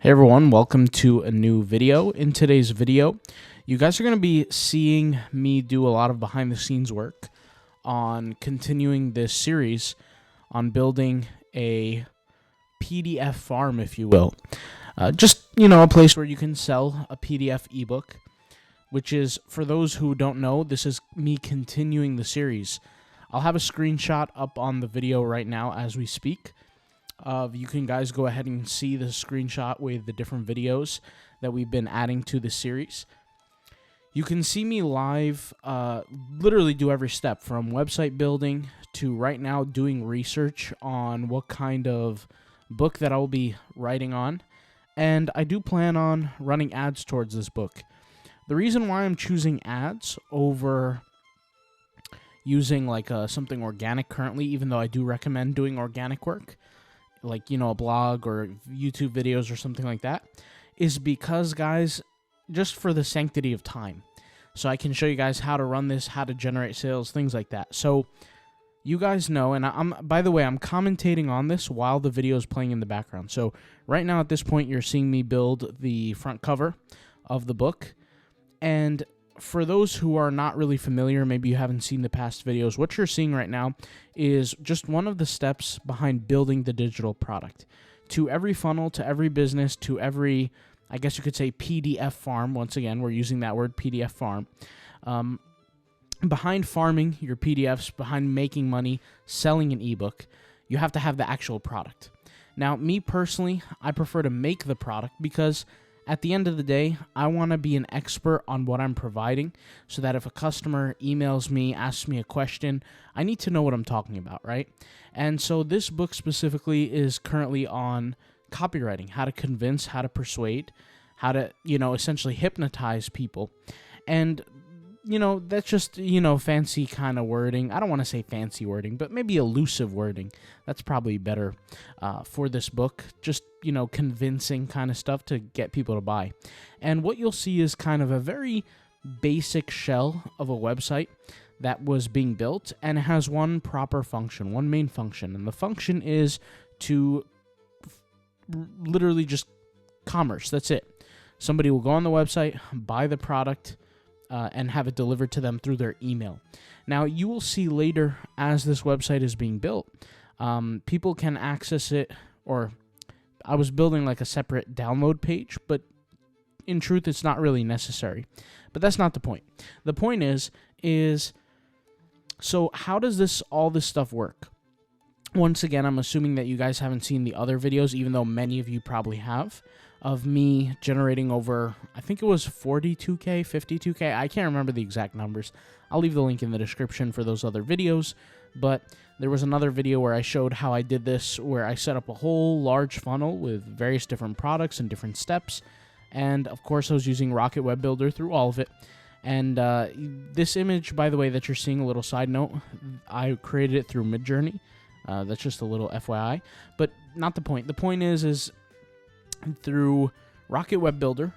Hey everyone, welcome to a new video. In today's video, you guys are going to be seeing me do a lot of behind the scenes work on continuing this series on building a PDF farm, if you will. Just a place where you can sell a PDF ebook, which is, for those who don't know, this is me continuing the series. I'll have a screenshot up on the video right now as we speak. You can guys go ahead and see the screenshot with the different videos that we've been adding to the series. You can see me live, literally do every step from website building to right now doing research on what kind of book that I'll be writing on. And I do plan on running ads towards this book. The reason why I'm choosing ads over using something organic currently, even though I do recommend doing organic work, like, a blog or YouTube videos or something like that, is because, guys, just for the sanctity of time. So I can show you guys how to run this, how to generate sales, things like that. So you guys know, and by the way, I'm commentating on this while the video is playing in the background. So right now at this point, you're seeing me build the front cover of the book. And for those who are not really familiar, maybe you haven't seen the past videos, what you're seeing right now is just one of the steps behind building the digital product. To every funnel, to every business, to every, I guess you could say, PDF farm. Once again, we're using that word, PDF farm. Behind farming your PDFs, behind making money, selling an ebook, you have to have the actual product. Now, me personally, I prefer to make the product because at the end of the day, I want to be an expert on what I'm providing so that if a customer emails me, asks me a question, I need to know what I'm talking about, right? And so this book specifically is currently on copywriting, how to convince, how to persuade, how to, essentially hypnotize people. And that's just, fancy kind of wording. I don't want to say fancy wording, but maybe elusive wording. That's probably better for this book. Just, convincing kind of stuff to get people to buy. And what you'll see is kind of a very basic shell of a website that was being built, and it has one proper function, one main function. And the function is to literally just commerce. That's it. Somebody will go on the website, buy the product, and have it delivered to them through their email. Now, you will see later as this website is being built, people can access it, or I was building like a separate download page, but in truth, it's not really necessary. But that's not the point. The point is so how does all this stuff work? Once again, I'm assuming that you guys haven't seen the other videos, even though many of you probably have, of me generating over, I think it was 42K, 52K. I can't remember the exact numbers. I'll leave the link in the description for those other videos. But there was another video where I showed how I did this, where I set up a whole large funnel with various different products and different steps. And of course, I was using Rocket Web Builder through all of it. And this image, by the way, that you're seeing, a little side note, I created it through Midjourney. That's just a little FYI, but not the point. The point is through Rocket Web Builder,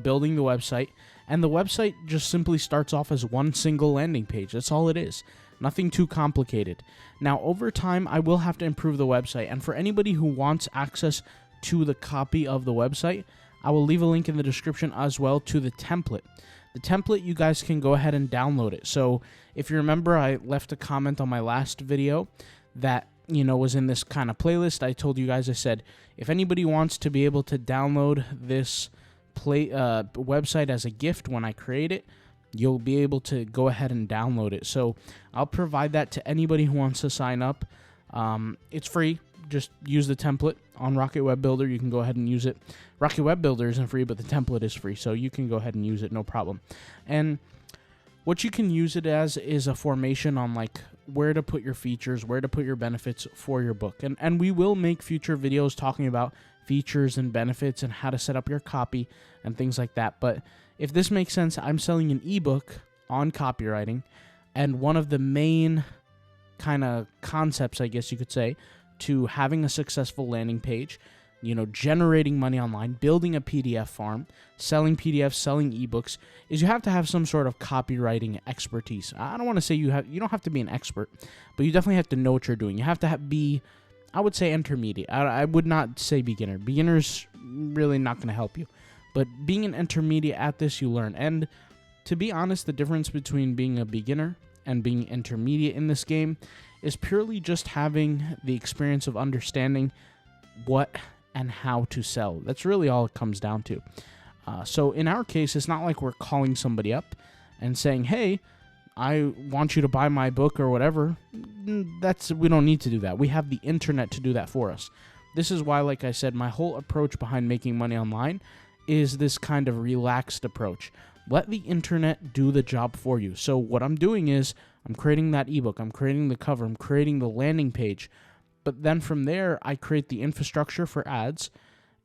building the website, and the website just simply starts off as one single landing page. That's all it is. Nothing too complicated. Now, over time, I will have to improve the website, and for anybody who wants access to the copy of the website, I will leave a link in the description as well to the template. The template, you guys can go ahead and download it. So if you remember, I left a comment on my last video that was in this kind of playlist. I told you guys, I said, if anybody wants to be able to download this website as a gift when I create it, you'll be able to go ahead and download it. So I'll provide that to anybody who wants to sign up. It's free. Just use the template on Rocket Web Builder. You can go ahead and use it. Rocket Web Builder isn't free, but the template is free, so you can go ahead and use it, no problem. And what you can use it as is a formation on where to put your features, where to put your benefits for your book. And we will make future videos talking about features and benefits and how to set up your copy and things like that. But if this makes sense, I'm selling an ebook on copywriting, and one of the main kind of concepts, I guess you could say, to having a successful landing page, generating money online, building a PDF farm, selling PDFs, selling ebooks, is you have to have some sort of copywriting expertise. I don't want to say you don't have to be an expert, but you definitely have to know what you're doing. You have to be I would say intermediate. I would not say beginner. Beginner's really not going to help you. But being an intermediate at this, you learn. And to be honest, the difference between being a beginner and being intermediate in this game is purely just having the experience of understanding what and how to sell. That's really all it comes down to. So in our case, it's not like we're calling somebody up and saying, hey, I want you to buy my book or whatever. We don't need to do that. We have the internet to do that for us. This is why, like I said, my whole approach behind making money online is this kind of relaxed approach. Let the internet do the job for you. So what I'm doing is I'm creating that ebook, I'm creating the cover, I'm creating the landing page. But then from there, I create the infrastructure for ads,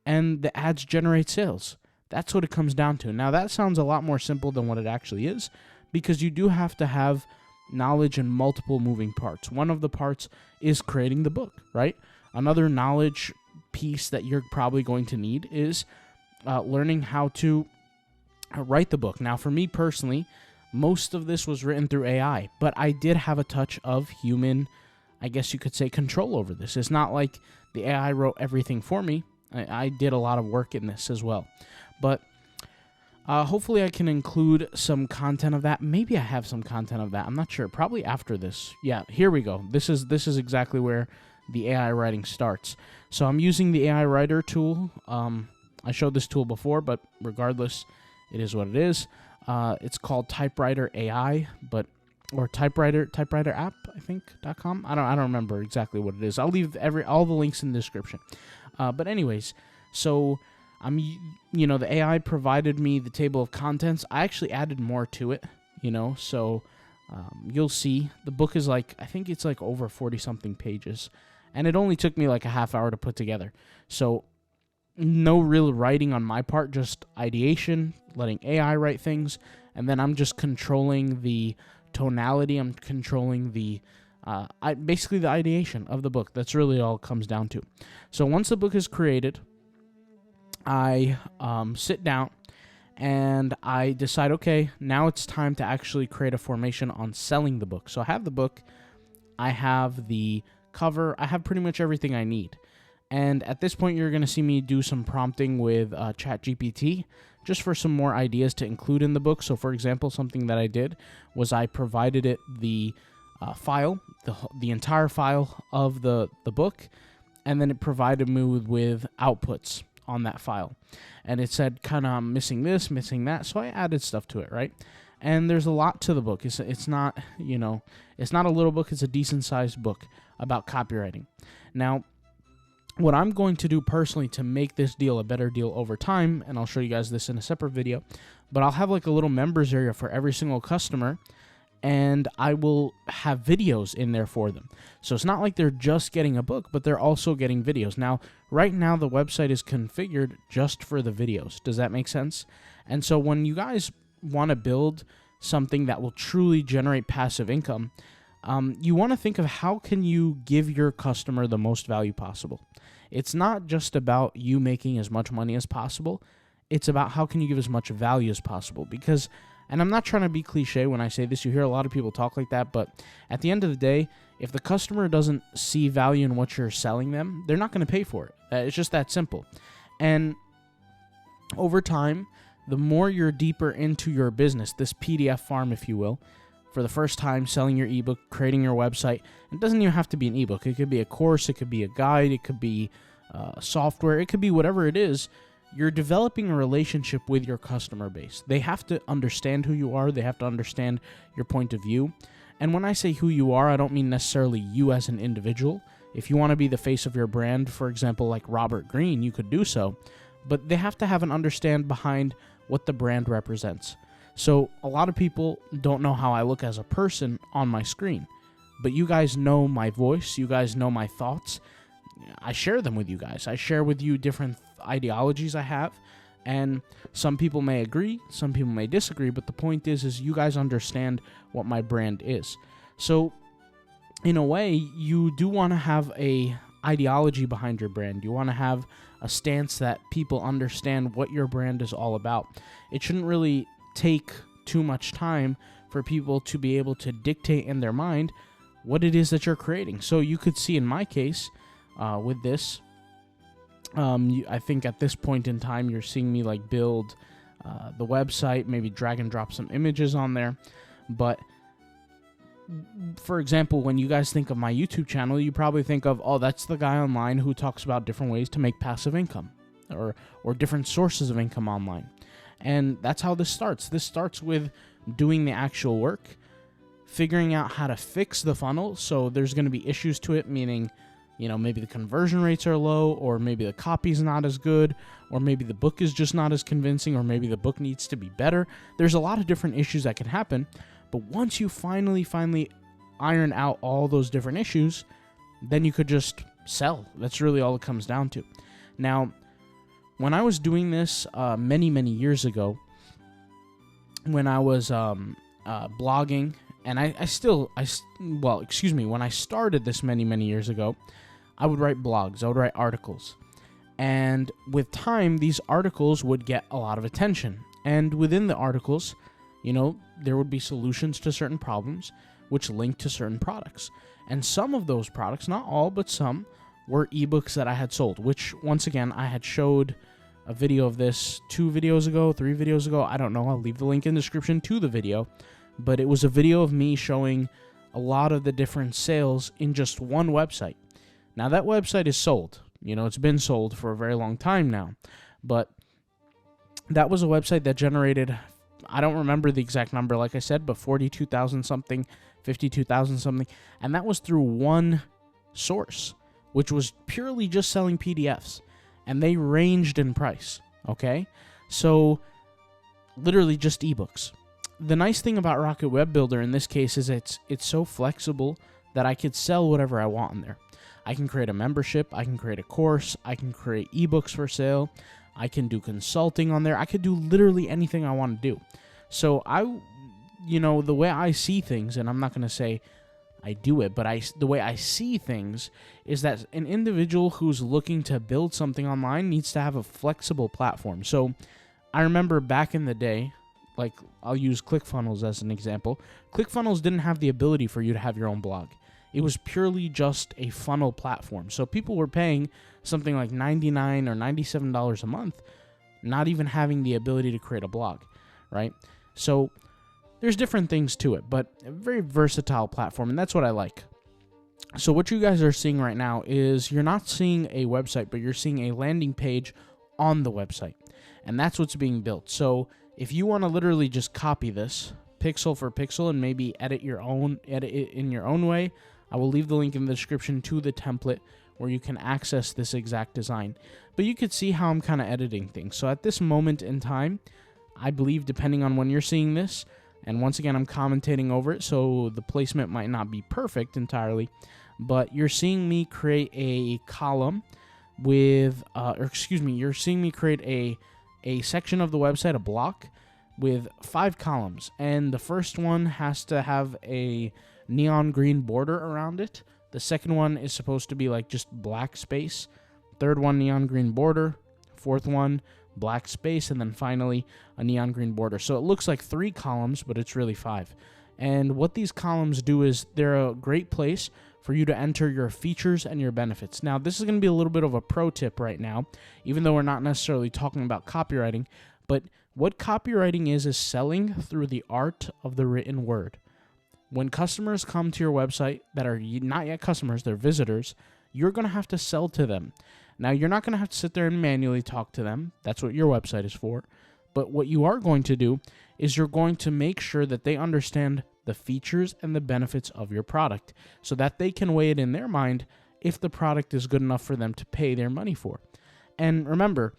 and the ads generate sales. That's what it comes down to. Now, that sounds a lot more simple than what it actually is, because you do have to have knowledge in multiple moving parts. One of the parts is creating the book, right? Another knowledge piece that you're probably going to need is learning how to write the book. Now, for me personally, most of this was written through AI, but I did have a touch of human, I guess you could say, control over this. It's not like the AI wrote everything for me. I did a lot of work in this as well. But hopefully I can include some content of that. Maybe I have some content of that. I'm not sure. Probably after this. Yeah, here we go. This is exactly where the AI writing starts. So I'm using the AI writer tool. I showed this tool before, but regardless, it is what it is. It's called Typewriter AI, or typewriter app, I think .com. I don't remember exactly what it is. I'll leave all the links in the description. But anyways, so the AI provided me the table of contents. I actually added more to it, so you'll see the book is I think it's over 40 something pages, and it only took me like a half hour to put together. So no real writing on my part, just ideation, letting AI write things, and then I'm just controlling the tonality. I'm controlling basically the ideation of the book. That's really all it comes down to. So once the book is created, I sit down and I decide, okay, now it's time to actually create a formation on selling the book. So I have the book, I have the cover, I have pretty much everything I need. And at this point, you're going to see me do some prompting with ChatGPT just for some more ideas to include in the book. So, for example, something that I did was I provided it the file, the entire file of the book, and then it provided me with outputs on that file. And it said kind of missing this, missing that. So I added stuff to it, right? And there's a lot to the book. It's not, it's not a little book. It's a decent-sized book about copywriting. Now, what I'm going to do personally to make this deal a better deal over time, and I'll show you guys this in a separate video, but I'll have a little members area for every single customer, and I will have videos in there for them. So it's not like they're just getting a book, but they're also getting videos. Now, right now, the website is configured just for the videos. Does that make sense? And so when you guys want to build something that will truly generate passive income, you want to think of how can you give your customer the most value possible. It's not just about you making as much money as possible. It's about how can you give as much value as possible. Because, and I'm not trying to be cliche when I say this, you hear a lot of people talk like that, but at the end of the day, if the customer doesn't see value in what you're selling them, they're not going to pay for it. It's just that simple. And over time, the more you're deeper into your business, this PDF farm, if you will, for the first time selling your ebook, creating your website. It doesn't even have to be an ebook. It could be a course, it could be a guide, it could be software, it could be whatever it is. You're developing a relationship with your customer base. They have to understand who you are. They have to understand your point of view. And when I say who you are, I don't mean necessarily you as an individual. If you want to be the face of your brand, for example, like Robert Greene, you could do so. But they have to have an understand behind what the brand represents. So a lot of people don't know how I look as a person on my screen, but you guys know my voice, you guys know my thoughts. I share them with you guys. I share with you different ideologies I have, and some people may agree, some people may disagree, but the point is you guys understand what my brand is. So in a way, you do want to have a ideology behind your brand. You want to have a stance that people understand what your brand is all about. It shouldn't really take too much time for people to be able to dictate in their mind what it is that you're creating. So you could see in my case, with this. I think at this point in time, you're seeing me like build the website, maybe drag and drop some images on there. But for example, when you guys think of my YouTube channel, you probably think of, oh, that's the guy online who talks about different ways to make passive income or different sources of income online. And that's how this starts. This starts with doing the actual work, figuring out how to fix the funnel. So there's going to be issues to it, meaning, maybe the conversion rates are low, or maybe the copy's not as good, or maybe the book is just not as convincing, or maybe the book needs to be better. There's a lot of different issues that can happen. But once you finally iron out all those different issues, then you could just sell. That's really all it comes down to. Now, when I was doing this many, many years ago, when I was blogging, and when I started this many, many years ago, I would write blogs, I would write articles. And with time, these articles would get a lot of attention. And within the articles, there would be solutions to certain problems which linked to certain products. And some of those products, not all, but some, were ebooks that I had sold, which, once again, I had showed a video of this 2 videos ago, 3 videos ago. I don't know. I'll leave the link in the description to the video. But it was a video of me showing a lot of the different sales in just one website. Now, that website is sold. It's been sold for a very long time now. But that was a website that generated, I don't remember the exact number, like I said, but 42,000 something, 52,000 something. And that was through one source, which was purely just selling PDFs. And they ranged in price, okay? So, literally just ebooks. The nice thing about Rocket Web Builder in this case is it's so flexible that I could sell whatever I want in there. I can create a membership, I can create a course, I can create ebooks for sale, I can do consulting on there, I could do literally anything I want to do. So the way I see things, and I'm not going to say I do it, but the way I see things is that an individual who's looking to build something online needs to have a flexible platform. So I remember back in the day, like I'll use ClickFunnels as an example. ClickFunnels didn't have the ability for you to have your own blog. It was purely just a funnel platform. So people were paying something like $99 or $97 a month, not even having the ability to create a blog, right? So there's different things to it, but a very versatile platform, and that's what I like. So what you guys are seeing right now is you're not seeing a website, but you're seeing a landing page on the website, and that's what's being built. So if you want to literally just copy this pixel for pixel and maybe edit it in your own way, I will leave the link in the description to the template where you can access this exact design. But you could see how I'm kind of editing things. So at this moment in time, I believe, depending on when you're seeing this, and once again, I'm commentating over it, so the placement might not be perfect entirely, but you're seeing me create a column with, you're seeing me create a section of the website, a block, with 5 columns. And the first one has to have a neon green border around it. The second one is supposed to be like just black space. Third one, neon green border. Fourth one, black space. And then finally, a neon green border. So it looks like 3 columns, but it's really 5. And what these columns do is they're a great place for you to enter your features and your benefits. Now, this is going to be a little bit of a pro tip right now, even though we're not necessarily talking about copywriting, but what copywriting is selling through the art of the written word. When customers come to your website that are not yet customers, they're visitors, you're going to have to sell to them. Now, you're not going to have to sit there and manually talk to them. That's what your website is for. But what you are going to do is you're going to make sure that they understand the features and the benefits of your product so that they can weigh it in their mind if the product is good enough for them to pay their money for. And remember,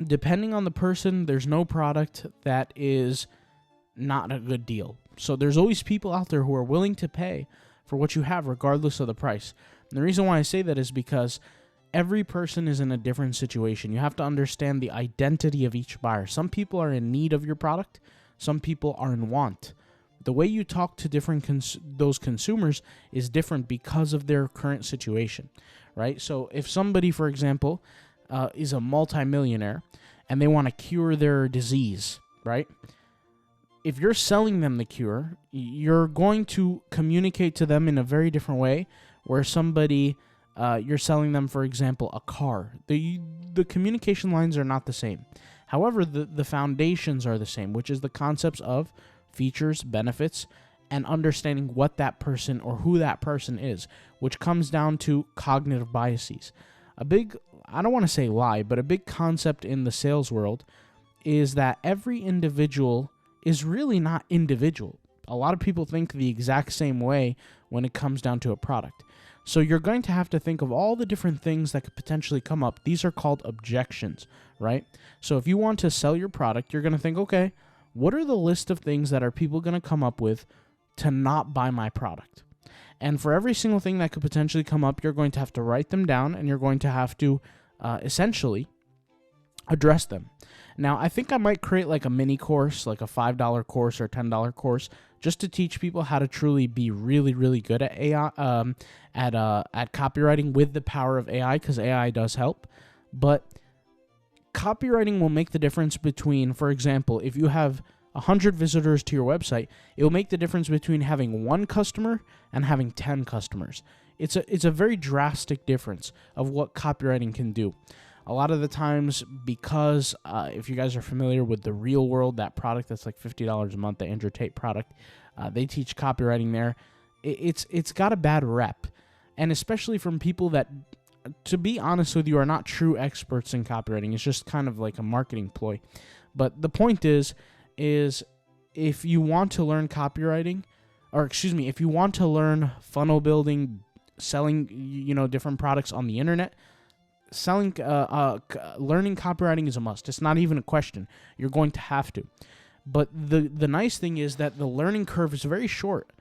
depending on the person, there's no product that is not a good deal. So there's always people out there who are willing to pay for what you have regardless of the price. And the reason why I say that is because every person is in a different situation. You have to understand the identity of each buyer. Some people are in need of your product. Some people are in want. The way you talk to those consumers is different because of their current situation, right? So if somebody, for example, is a multimillionaire and they want to cure their disease, right? If you're selling them the cure, you're going to communicate to them in a very different way where somebody you're selling them, for example, a car. The communication lines are not the same. However, the foundations are the same, which is the concepts of features, benefits, and understanding what that person or who that person is, which comes down to cognitive biases. A big, I don't want to say lie, but a big concept in the sales world is that every individual is really not individual. A lot of people think the exact same way when it comes down to a product. So you're going to have to think of all the different things that could potentially come up. These are called objections, right? So if you want to sell your product, you're going to think, okay, what are the list of things that are people going to come up with to not buy my product? And for every single thing that could potentially come up, you're going to have to write them down, and you're going to have to essentially address them. Now, I think I might create like a mini course, like a $5 course or $10 course, just to teach people how to truly be really, really good at AI, at copywriting with the power of AI, because AI does help. But copywriting will make the difference between, for example, if you have 100 visitors to your website, it will make the difference between having 1 customer and having 10 customers. It's a very drastic difference of what copywriting can do. A lot of the times, because if you guys are familiar with The Real World, that product that's like $50 a month, the Andrew Tate product, they teach copywriting there. It's got a bad rep, and especially from people that, to be honest with you, are not true experts in copywriting. It's just kind of like a marketing ploy. But the point is if you want to learn copywriting, if you want to learn funnel building, selling, different products on the internet, learning copywriting is a must. It's not even a question. You're going to have to. But the nice thing is that the learning curve is very short.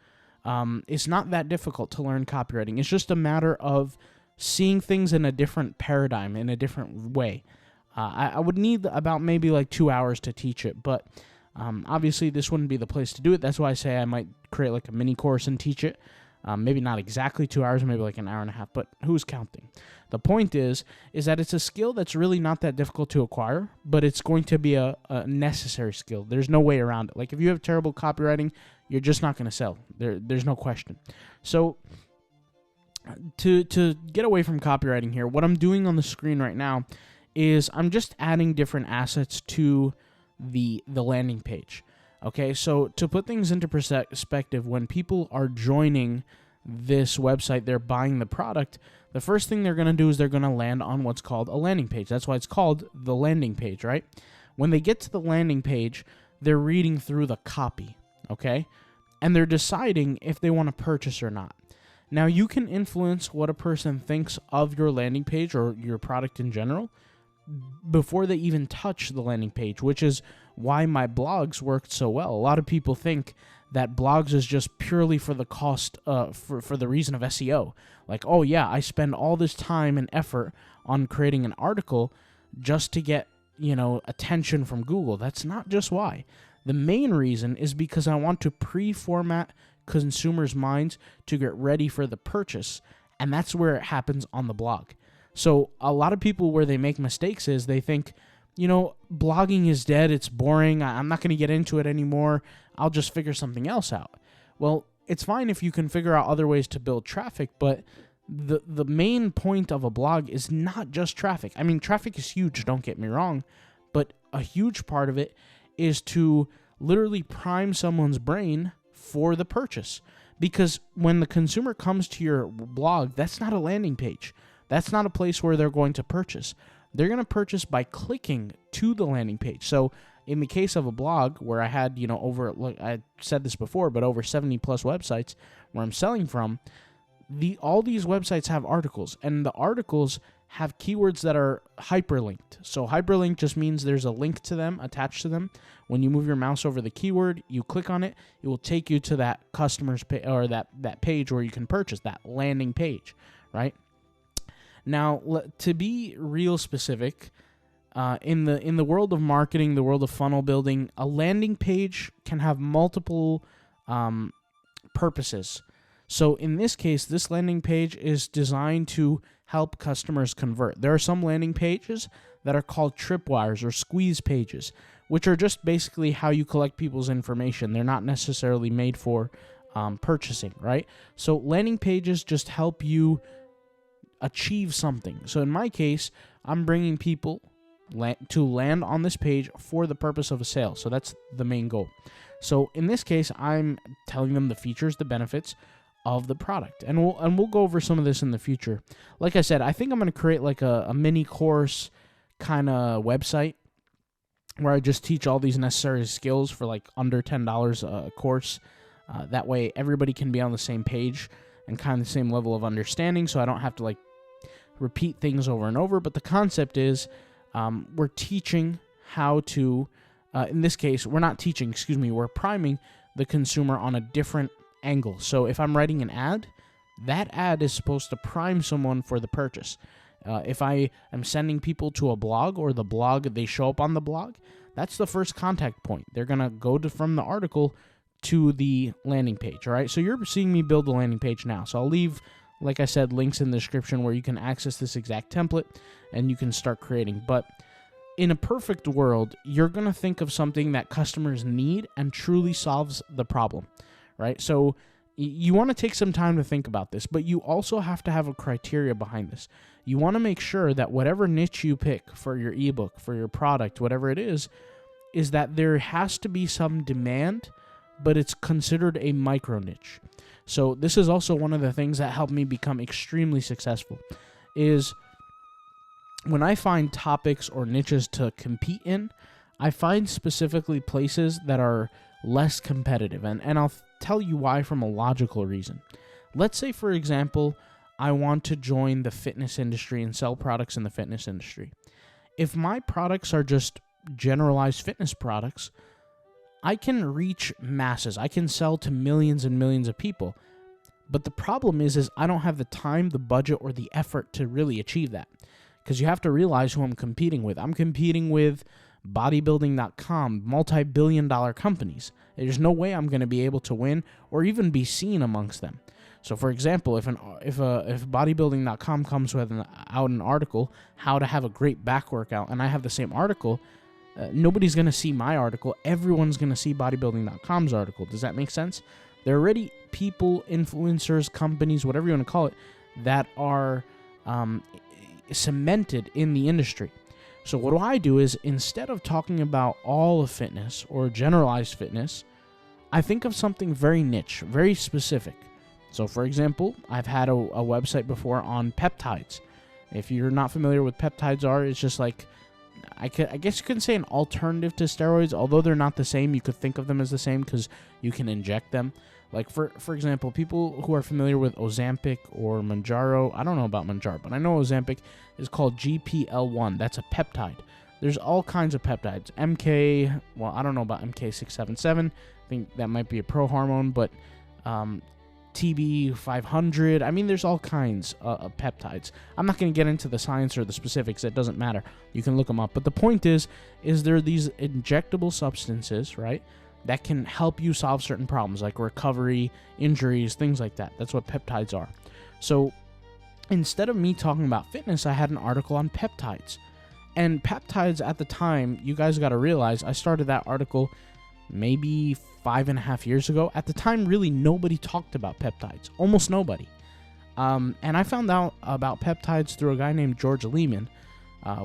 It's not that difficult to learn copywriting. It's just a matter of seeing things in a different paradigm, in a different way. I would need about maybe like 2 hours to teach it, but obviously this wouldn't be the place to do it. That's why I say I might create like a mini course and teach it. Maybe not exactly 2 hours, maybe like an hour and a half, but who's counting? The point is that it's a skill that's really not that difficult to acquire, but it's going to be a necessary skill. There's no way around it. Like if you have terrible copywriting, you're just not going to sell. There's no question. So to get away from copywriting here, what I'm doing on the screen right now is I'm just adding different assets to the landing page. Okay, so to put things into perspective, when people are joining this website, they're buying the product, the first thing they're going to do is they're going to land on what's called a landing page. That's why it's called the landing page, right? When they get to the landing page, they're reading through the copy, okay? And they're deciding if they want to purchase or not. Now, you can influence what a person thinks of your landing page or your product in general before they even touch the landing page, which is why my blogs worked so well. A lot of people think that blogs is just purely for the cost, for the reason of SEO. Like, oh yeah, I spend all this time and effort on creating an article just to get, attention from Google. That's not just why. The main reason is because I want to pre-format consumers' minds to get ready for the purchase, and that's where it happens on the blog. So a lot of people, where they make mistakes is they think, blogging is dead, it's boring, I'm not going to get into it anymore, I'll just figure something else out. Well, it's fine if you can figure out other ways to build traffic, but the main point of a blog is not just traffic. I mean, traffic is huge, don't get me wrong, but a huge part of it is to literally prime someone's brain for the purchase. Because when the consumer comes to your blog, that's not a landing page. That's not a place where they're going to purchase. They're going to purchase by clicking to the landing page. So in the case of a blog where I had, I said this before, but over 70 plus websites where I'm selling from, all these websites have articles, and the articles have keywords that are hyperlinked. So hyperlink just means there's a link to them, attached to them. When you move your mouse over the keyword, you click on it, it will take you to that customer's page, or that page where you can purchase, that landing page, right? Now, to be real specific, in the world of marketing, the world of funnel building, a landing page can have multiple purposes. So in this case, this landing page is designed to help customers convert. There are some landing pages that are called tripwires or squeeze pages, which are just basically how you collect people's information. They're not necessarily made for purchasing, right? So landing pages just help you achieve something. So in my case, I'm bringing people to land on this page for the purpose of a sale. So that's the main goal. So in this case, I'm telling them the features, the benefits of the product, and we'll go over some of this in the future. Like I said, I think I'm going to create like a mini course kind of website where I just teach all these necessary skills for like under $10 a course. That way everybody can be on the same page and kind of the same level of understanding, so I don't have to like repeat things over and over. But the concept is we're teaching how to, in this case, we're not teaching, we're priming the consumer on a different angle. So if I'm writing an ad, that ad is supposed to prime someone for the purchase. If I am sending people to a blog, or the blog, they show up on the blog, that's the first contact point. They're going to go from the article to the landing page, all right? So you're seeing me build the landing page now. So I'll leave, like I said, links in the description where you can access this exact template and you can start creating. But in a perfect world, you're going to think of something that customers need and truly solves the problem, right? So you want to take some time to think about this, but you also have to have a criteria behind this. You want to make sure that whatever niche you pick for your ebook, for your product, whatever it is that there has to be some demand, but it's considered a micro niche. So this is also one of the things that helped me become extremely successful, is when I find topics or niches to compete in, I find specifically places that are less competitive. And I'll tell you why from a logical reason. Let's say, for example, I want to join the fitness industry and sell products in the fitness industry. If my products are just generalized fitness products, I can reach masses. I can sell to millions and millions of people. But the problem is I don't have the time, the budget, or the effort to really achieve that. Because you have to realize who I'm competing with. I'm competing with bodybuilding.com, multi-billion-dollar companies. There's no way I'm going to be able to win or even be seen amongst them. So, for example, if bodybuilding.com comes with out an article, how to have a great back workout, and I have the same article, nobody's going to see my article. Everyone's going to see bodybuilding.com's article. Does that make sense? There are already people, influencers, companies, whatever you want to call it, that are cemented in the industry. So what I do is, instead of talking about all of fitness or generalized fitness, I think of something very niche, very specific. So, for example, I've had a website before on peptides. If you're not familiar with peptides are, it's just like, I guess you could say an alternative to steroids, although they're not the same. You could think of them as the same because you can inject them. Like, for example, people who are familiar with Ozempic or Mounjaro, I don't know about Mounjaro, but I know Ozempic is called GPL1. That's a peptide. There's all kinds of peptides. Well, I don't know about MK677. I think that might be a pro-hormone, but TB500. I mean, there's all kinds of peptides. I'm not going to get into the science or the specifics. It doesn't matter. You can look them up. But the point is there are these injectable substances, right, that can help you solve certain problems like recovery, injuries, things like that. That's what peptides are. So instead of me talking about fitness, I had an article on peptides. And peptides at the time, you guys got to realize, I started that article maybe 5.5 years ago. At the time, really nobody talked about peptides. Almost nobody. And I found out about peptides through a guy named George Lehman,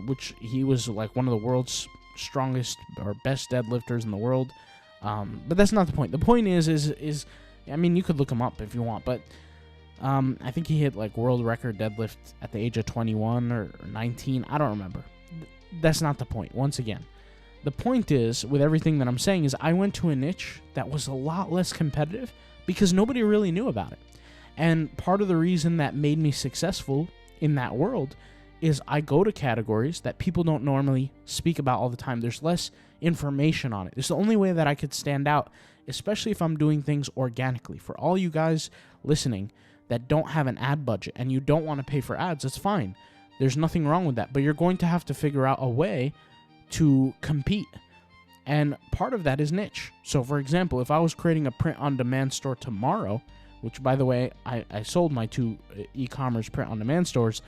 which he was like one of the world's strongest or best deadlifters in the world. But that's not the point. The point is I mean, you could look him up if you want, but I think he hit like world record deadlift at the age of 21 or 19. I don't remember. That's not the point. Once again, the point is, with everything that I'm saying, is I went to a niche that was a lot less competitive because nobody really knew about it. And part of the reason that made me successful in that world is I go to categories that people don't normally speak about all the time. There's less information on it. It's the only way that I could stand out, especially if I'm doing things organically. For all you guys listening that don't have an ad budget and you don't want to pay for ads, it's fine. There's nothing wrong with that. But you're going to have to figure out a way to compete. And part of that is niche. So, for example, if I was creating a print-on-demand store tomorrow, which, by the way, I sold my 2 e-commerce print-on-demand stores,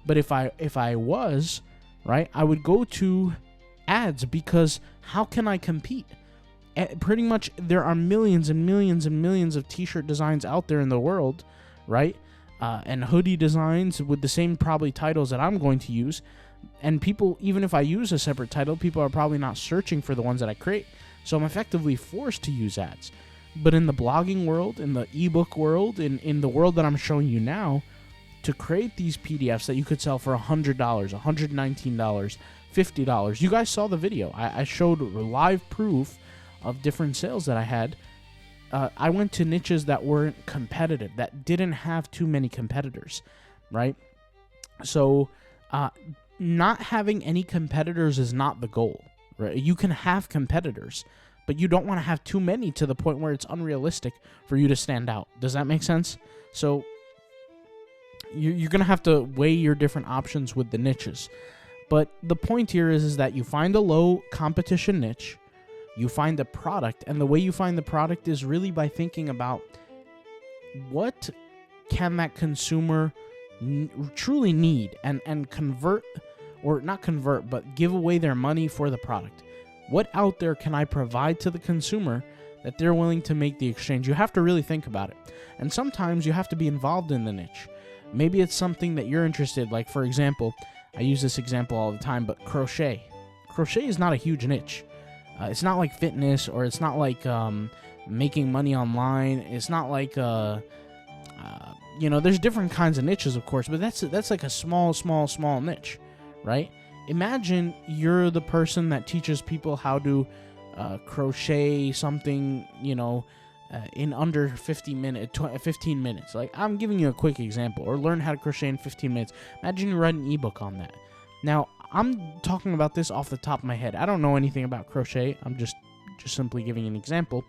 but if I was, right, I would go to ads, because how can I compete? Pretty much there are millions and millions and millions of t-shirt designs out there in the world, right? and hoodie designs with the same probably titles that I'm going to use. And people, even if I use a separate title, people are probably not searching for the ones that I create. So I'm effectively forced to use ads. But in the blogging world, in the ebook world, in the world that I'm showing you now, to create these PDFs that you could sell for $100, $119, $50. You guys saw the video. I showed live proof of different sales that I had. I went to niches that weren't competitive, that didn't have too many competitors, right? So not having any competitors is not the goal, right? You can have competitors, but you don't want to have too many to the point where it's unrealistic for you to stand out. Does that make sense? So you're going to have to weigh your different options with the niches. But the point here is that you find a low competition niche, you find a product, and the way you find the product is really by thinking about what can that consumer truly need and convert, or not convert, but give away their money for the product. What out there can I provide to the consumer that they're willing to make the exchange? You have to really think about it. And sometimes you have to be involved in the niche. Maybe it's something that you're interested, like for example, I use this example all the time, but crochet. Crochet is not a huge niche. It's not like fitness, or it's not like making money online. It's not like, there's different kinds of niches, of course, but that's like a small niche, right? Imagine you're the person that teaches people how to crochet something, in under 15 minutes. Like, I'm giving you a quick example. Or learn how to crochet in 15 minutes. Imagine you write an ebook on that. Now, I'm talking about this off the top of my head. I don't know anything about crochet. I'm just simply giving an example.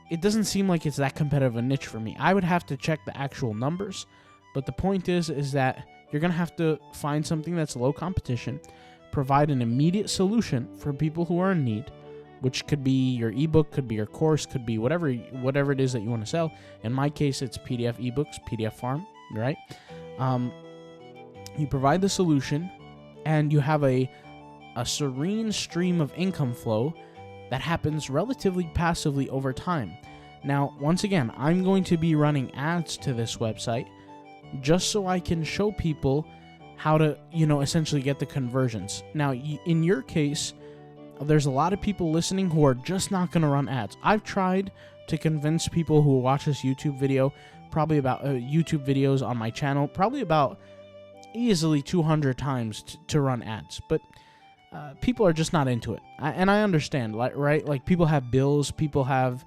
It doesn't seem like it's that competitive a niche for me. I would have to check the actual numbers. But the point is that you're going to have to find something that's low competition, provide an immediate solution for people who are in need, which could be your ebook, could be your course, could be whatever it is that you want to sell. In my case, it's PDF ebooks, PDF farm, right? You provide the solution, and you have a serene stream of income flow that happens relatively passively over time. Now, once again, I'm going to be running ads to this website just so I can show people how to, essentially get the conversions. Now, in your case, there's a lot of people listening who are just not going to run ads. I've tried to convince people who watch this YouTube video, probably about YouTube videos on my channel, probably about easily 200 times to run ads, but people are just not into it. And I understand, right? Like, people have bills, people have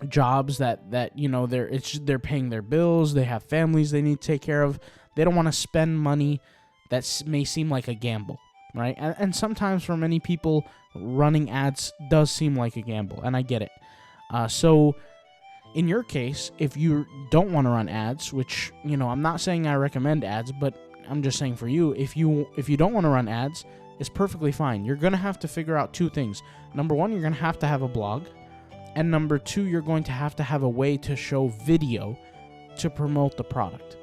jobs that they're paying their bills, they have families they need to take care of. They don't want to spend money that may seem like a gamble, right? And sometimes for many people, running ads does seem like a gamble, and I get it. So in your case, if you don't want to run ads, which, I'm not saying I recommend ads, but I'm just saying for you, if you don't want to run ads, it's perfectly fine. You're going to have to figure out two things. Number one, you're going to have a blog. And number two, you're going to have a way to show video to promote the product.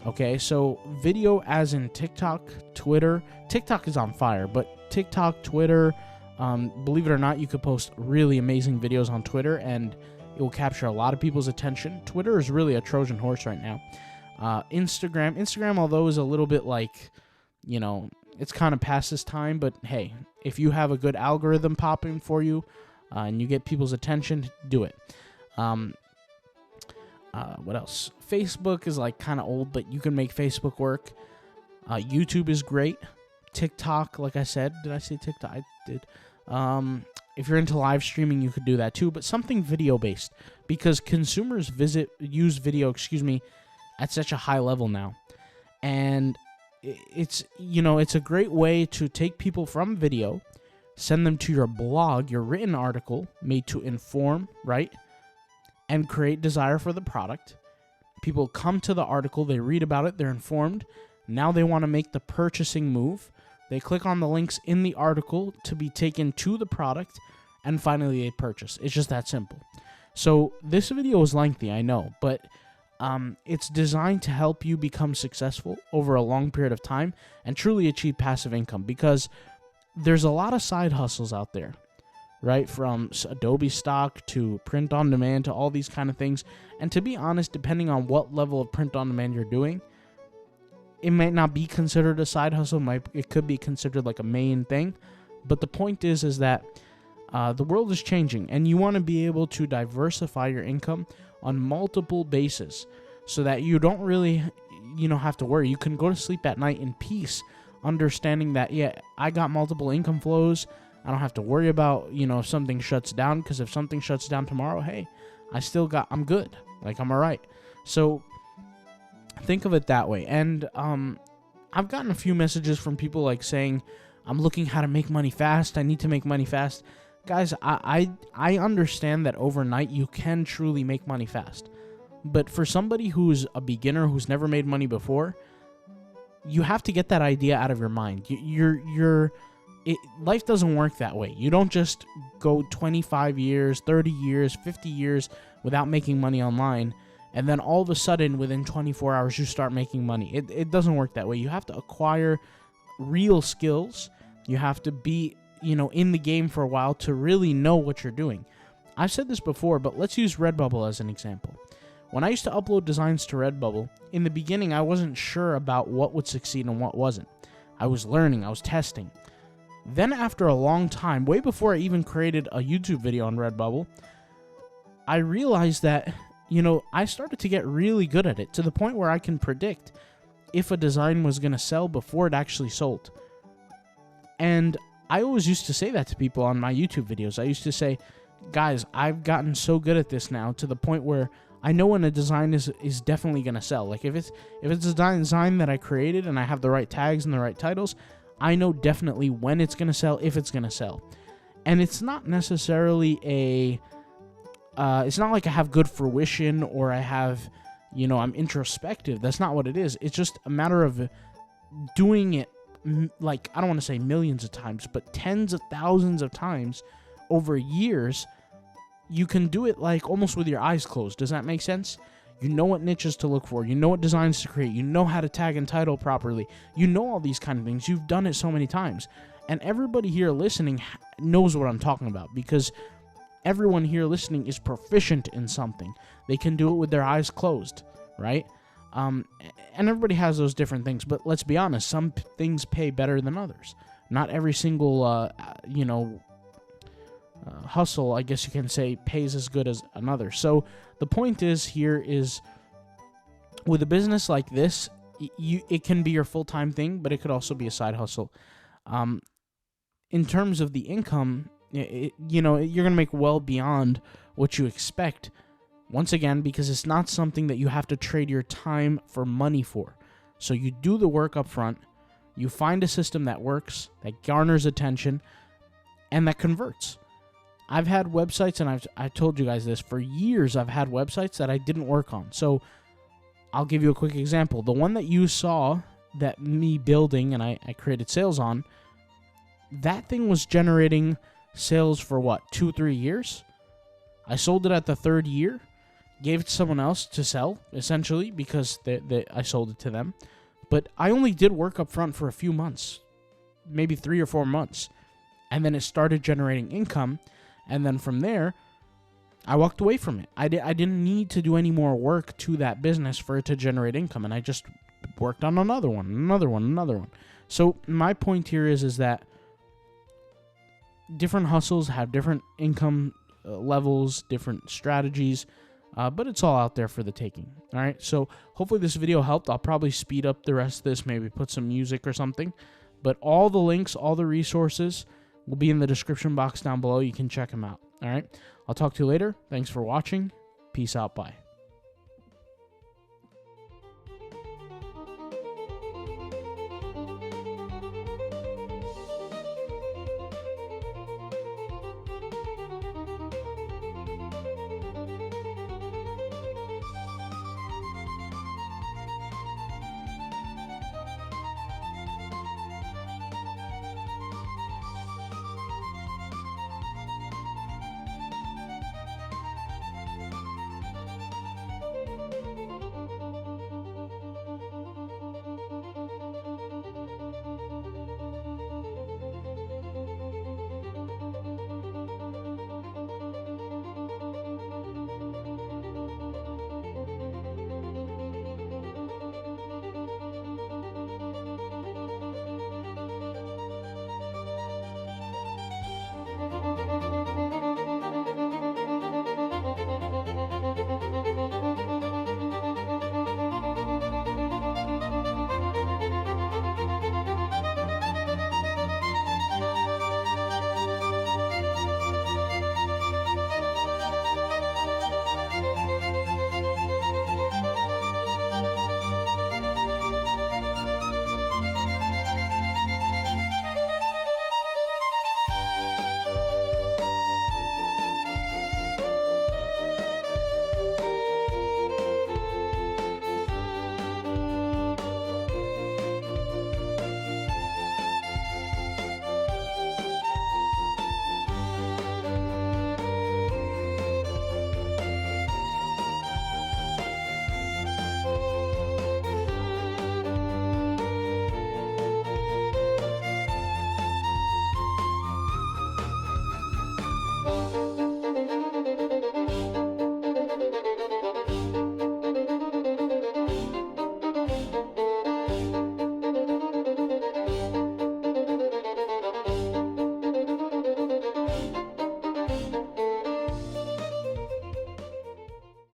Okay, so video as in TikTok, Twitter. TikTok is on fire, but TikTok, Twitter, believe it or not, you could post really amazing videos on Twitter, and it will capture a lot of people's attention. Twitter is really a Trojan horse right now. Instagram, although is a little bit like, it's kind of past this time, but hey, if you have a good algorithm popping for you, and you get people's attention, do it. What else? Facebook is like kind of old, but you can make Facebook work. YouTube is great. TikTok, like I said, did I say TikTok? I did. If you're into live streaming, you could do that too, but something video based, because consumers use video, at such a high level now. And it's a great way to take people from video, send them to your blog, your written article made to inform, right? And create desire for the product. People come to the article, they read about it, they're informed. Now they want to make the purchasing move. They click on the links in the article to be taken to the product, and finally they purchase. It's just that simple. So this video is lengthy, I know, but it's designed to help you become successful over a long period of time and truly achieve passive income, because there's a lot of side hustles out there. right? From Adobe stock to print on demand to all these kind of things. And to be honest, depending on what level of print on demand you're doing, it might not be considered a side hustle. It could be considered like a main thing. But the point is that the world is changing, and you want to be able to diversify your income on multiple bases so that you don't really, have to worry. You can go to sleep at night in peace, understanding that, I got multiple income flows. I don't have to worry about, if something shuts down, because if something shuts down tomorrow, hey, I'm good. Like, I'm all right. So think of it that way. And I've gotten a few messages from people like saying, I'm looking how to make money fast. I need to make money fast. Guys, I understand that overnight you can truly make money fast. But for somebody who's a beginner, who's never made money before, you have to get that idea out of your mind. Life doesn't work that way. You don't just go 25 years, 30 years, 50 years without making money online, and then all of a sudden, within 24 hours, you start making money. It doesn't work that way. You have to acquire real skills. You have to be, in the game for a while to really know what you're doing. I've said this before, but let's use Redbubble as an example. When I used to upload designs to Redbubble, in the beginning, I wasn't sure about what would succeed and what wasn't. I was learning. I was testing. Then after a long time, way before I even created a YouTube video on Redbubble, I realized that, I started to get really good at it, to the point where I can predict if a design was going to sell before it actually sold. And I always used to say that to people on my YouTube videos. I used to say, guys, I've gotten so good at this now, to the point where I know when a design is definitely going to sell. Like, if it's a design that I created and I have the right tags and the right titles, I know definitely when it's going to sell, if it's going to sell. And it's not necessarily it's not like I have good fruition, or I have, I'm introspective. That's not what it is. It's just a matter of doing it, like, I don't want to say millions of times, but tens of thousands of times over years. You can do it like almost with your eyes closed. Does that make sense? You know what niches to look for. You know what designs to create. You know how to tag and title properly. You know all these kind of things. You've done it so many times. And everybody here listening knows what I'm talking about, because everyone here listening is proficient in something. They can do it with their eyes closed, right? And everybody has those different things. But let's be honest, some things pay better than others. Not every single, hustle, I guess you can say, pays as good as another. So the point is, with a business like this, it can be your full-time thing, but it could also be a side hustle. In terms of the income, you're going to make well beyond what you expect. Once again, because it's not something that you have to trade your time for money for. So you do the work up front, you find a system that works, that garners attention, and that converts. I've had websites, and I've told you guys this, for years I've had websites that I didn't work on. So I'll give you a quick example. The one that you saw that me building and I created sales on, that thing was generating sales for 2-3 years? I sold it at the third year, gave it to someone else to sell, essentially, because I sold it to them. But I only did work up front for a few months, maybe 3 or 4 months. And then it started generating income. And then from there, I walked away from it. I didn't need to do any more work to that business for it to generate income. And I just worked on another one. So my point here is that different hustles have different income levels, different strategies, but it's all out there for the taking. All right. So hopefully this video helped. I'll probably speed up the rest of this, maybe put some music or something. But all the links, all the resources will be in the description box down below. You can check them out. All right. I'll talk to you later. Thanks for watching. Peace out. Bye.